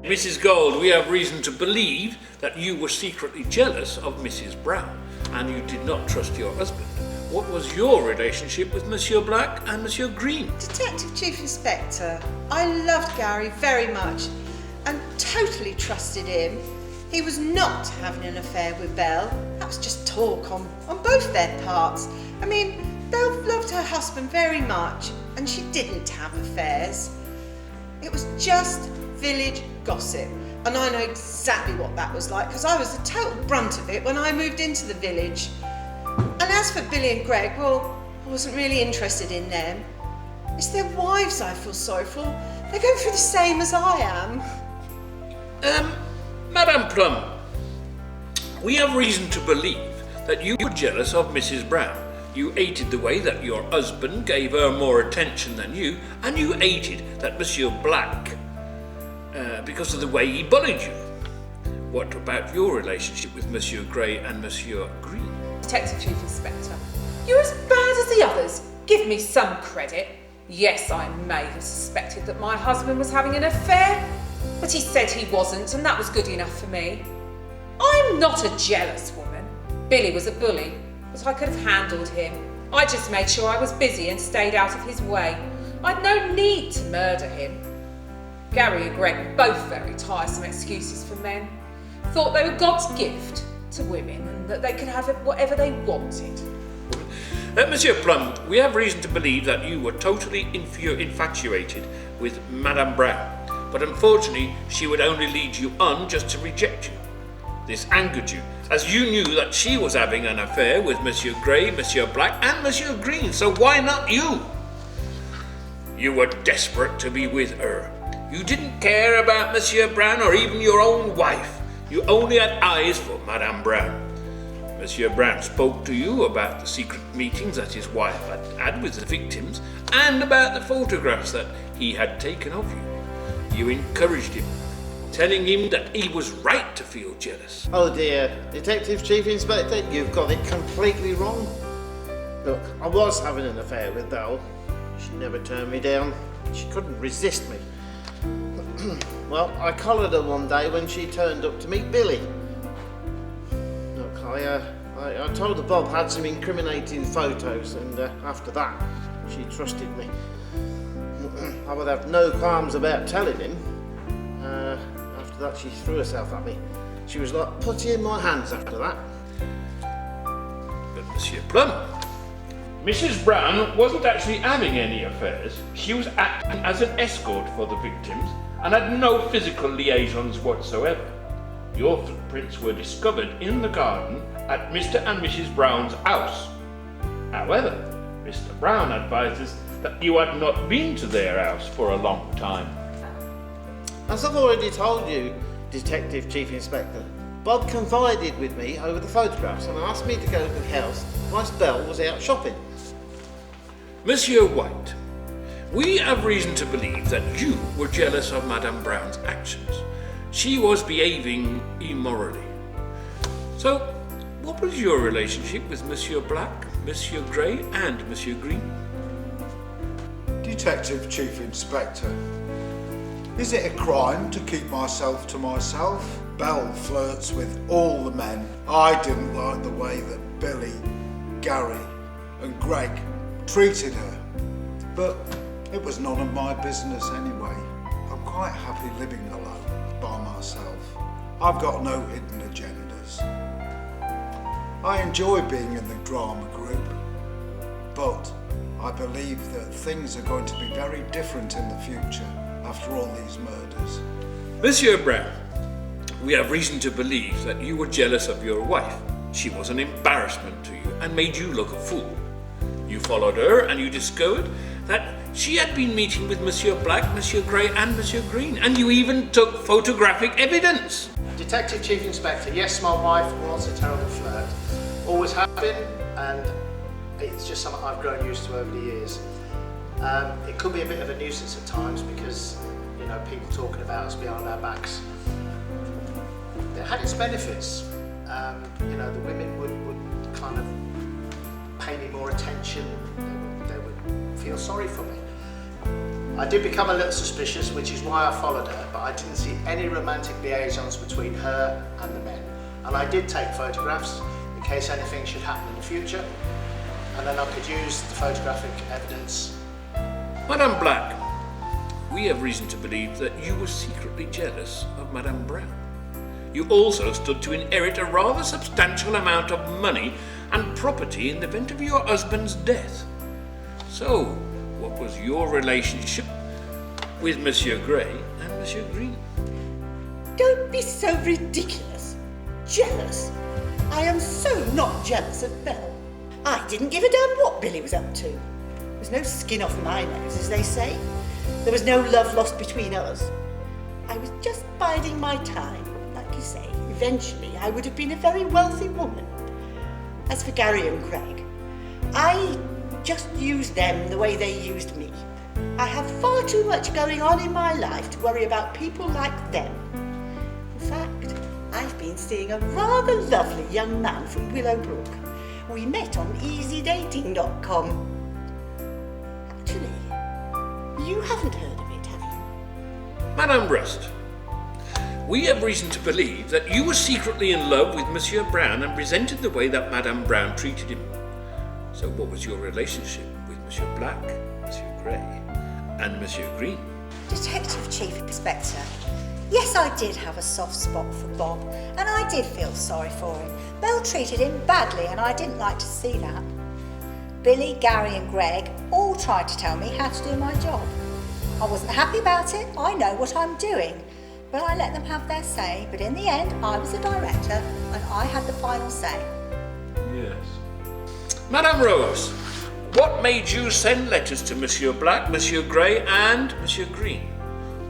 Mrs. Gold, we have reason to believe that you were secretly jealous of Mrs. Brown, and you did not trust your husband. What was your relationship with Monsieur Black and Monsieur Green? Detective Chief Inspector, I loved Gary very much and totally trusted him. He was not having an affair with Belle. That was just talk on both their parts. I mean, Belle loved her husband very much and she didn't have affairs. It was just village gossip. And I know exactly what that was like because I was the total brunt of it when I moved into the village. And as for Billy and Greg, well, I wasn't really interested in them. It's their wives I feel sorry for. They're going through the same as I am. Madame Plum, we have reason to believe that you were jealous of Mrs. Brown. You hated the way that your husband gave her more attention than you, and you hated that Monsieur Black, because of the way he bullied you. What about your relationship with Monsieur Grey and Monsieur Green? Detective Chief Inspector, you're as bad as the others. Give me some credit. Yes, I may have suspected that my husband was having an affair, but he said he wasn't, and that was good enough for me. I'm not a jealous woman. Billy was a bully, but I could have handled him. I just made sure I was busy and stayed out of his way. I'd no need to murder him. Gary and Greg were both very tiresome excuses for men. Thought they were God's gift to women and that they could have whatever they wanted. Monsieur Plum, we have reason to believe that you were totally infatuated with Madame Brown, but unfortunately she would only lead you on just to reject you. This angered you, as you knew that she was having an affair with Monsieur Grey, Monsieur Black and Monsieur Green, so why not you? You were desperate to be with her. You didn't care about Monsieur Brown or even your own wife. You only had eyes for Madame Brown. Monsieur Brown spoke to you about the secret meetings that his wife had had with the victims and about the photographs that he had taken of you. You encouraged him, telling him that he was right to feel jealous. Oh dear, Detective Chief Inspector, you've got it completely wrong. Look, I was having an affair with Belle. She never turned me down. She couldn't resist me. Well, I collared her one day when she turned up to meet Billy. Look, I told her Bob had some incriminating photos, and after that, she trusted me. I would have no qualms about telling him. After that, she threw herself at me. She was like putty in my hands after that. But Monsieur Plum, Mrs. Brown wasn't actually having any affairs. She was acting as an escort for the victims and had no physical liaisons whatsoever. Your footprints were discovered in the garden at Mr. and Mrs. Brown's house. However, Mr. Brown advises that you had not been to their house for a long time. As I've already told you, Detective Chief Inspector, Bob confided with me over the photographs and asked me to go to the house whilst Belle was out shopping. Monsieur White, we have reason to believe that you were jealous of Madame Brown's actions. She was behaving immorally. So, what was your relationship with Monsieur Black, Monsieur Grey and Monsieur Green? Detective Chief Inspector, is it a crime to keep myself to myself? Belle flirts with all the men. I didn't like the way that Billy, Gary and Greg treated her, but it was none of my business anyway. I'm quite happy living alone by myself. I've got no hidden agendas. I enjoy being in the drama group, but I believe that things are going to be very different in the future after all these murders. Monsieur Brown, we have reason to believe that you were jealous of your wife. She was an embarrassment to you and made you look a fool. You followed her and you discovered that she had been meeting with Monsieur Black, Monsieur Grey and Monsieur Green, and you even took photographic evidence. Detective Chief Inspector, yes, my wife was a terrible flirt. Always have been, and it's just something I've grown used to over the years. It could be a bit of a nuisance at times because, you know, people talking about us behind our backs. It had its benefits. You know, the women would kind of pay me more attention. They would feel sorry for me. I did become a little suspicious, which is why I followed her, but I didn't see any romantic liaisons between her and the men. And I did take photographs in case anything should happen in the future, and then I could use the photographic evidence. Madame Black, we have reason to believe that you were secretly jealous of Madame Brown. You also stood to inherit a rather substantial amount of money and property in the event of your husband's death. So, what was your relationship with Monsieur Gray and Monsieur Green? Don't be so ridiculous. Jealous? I am so not jealous of Belle. I didn't give a damn what Billy was up to. There was no skin off my nose, as they say. There was no love lost between us. I was just biding my time. Like you say, eventually I would have been a very wealthy woman. As for Gary and Craig, I just used them the way they used me. I have far too much going on in my life to worry about people like them. In fact, I've been seeing a rather lovely young man from Willowbrook. We met on easydating.com. Actually, you haven't heard of it, have you? Madame Rust, we have reason to believe that you were secretly in love with Monsieur Brown and resented the way that Madame Brown treated him. So what was your relationship with Monsieur Black, Monsieur Gray, and Monsieur Green? Detective Chief Inspector, yes, I did have a soft spot for Bob, and I did feel sorry for him. Belle treated him badly, and I didn't like to see that. Billy, Gary and Greg all tried to tell me how to do my job. I wasn't happy about it. I know what I'm doing. But I let them have their say. But in the end, I was the director, and I had the final say. Yes. Madame Rose, what made you send letters to Monsieur Black, Monsieur Gray and Monsieur Green?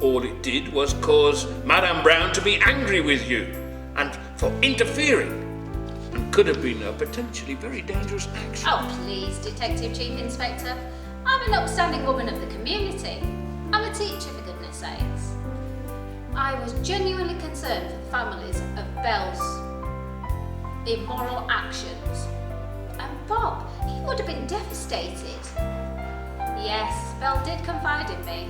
All it did was cause Madame Brown to be angry with you and for interfering, and could have been a potentially very dangerous action. Oh, please, Detective Chief Inspector. I'm an upstanding woman of the community. I'm a teacher, for goodness sakes. I was genuinely concerned for the families of Belle's immoral actions. And Bob, he would have been devastated. Yes, Belle did confide in me.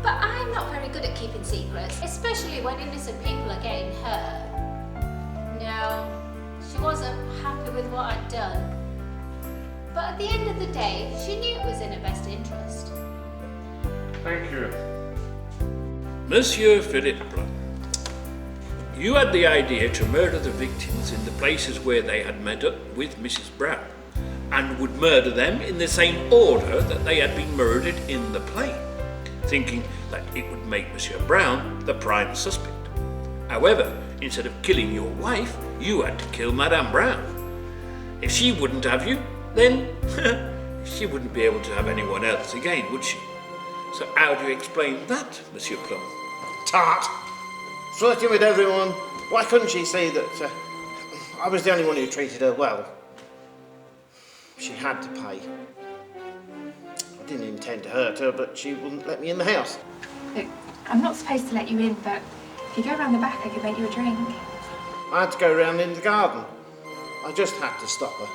But I'm not very good at keeping secrets, especially when innocent people are getting hurt. No, she wasn't happy with what I'd done. But at the end of the day, she knew it was in her best interest. Thank you. Monsieur Philippe Blunt, you had the idea to murder the victims in the places where they had met up with Mrs. Brown, and would murder them in the same order that they had been murdered in the play, thinking that it would make Monsieur Brown the prime suspect. However, instead of killing your wife, you had to kill Madame Brown. If she wouldn't have you, then she wouldn't be able to have anyone else again, would she? So how do you explain that, Monsieur Plum? Tart! Flirting with everyone. Why couldn't she see that I was the only one who treated her well? She had to pay. I didn't intend to hurt her, but she wouldn't let me in the house. Look, I'm not supposed to let you in, but if you go around the back, I could make you a drink. I had to go round in the garden. I just had to stop her.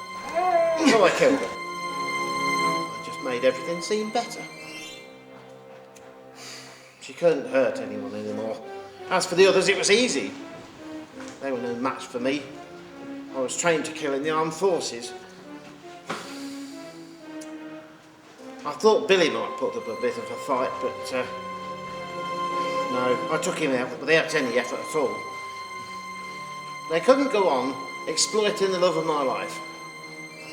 So I killed her. I just made everything seem better. She couldn't hurt anyone anymore. As for the others, it was easy. They were no match for me. I was trained to kill in the armed forces. I thought Billy might put up a bit of a fight, but no, I took him out without any effort at all. They couldn't go on exploiting the love of my life.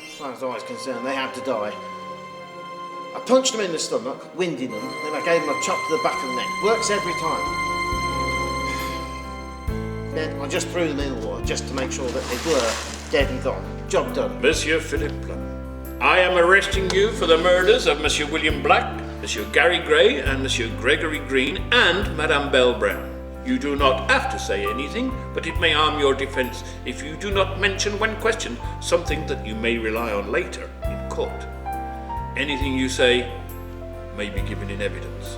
As far as I was concerned, they had to die. I punched them in the stomach, winding them, then I gave them a chop to the back of the neck. Works every time. Then I just threw them in the water just to make sure that they were dead and gone. Job done. Monsieur Philippe Plum, I am arresting you for the murders of Monsieur William Black, Monsieur Gary Gray and Monsieur Gregory Green and Madame Belle Brown. You do not have to say anything, but it may harm your defence if you do not mention when questioned something that you may rely on later in court. Anything you say may be given in evidence.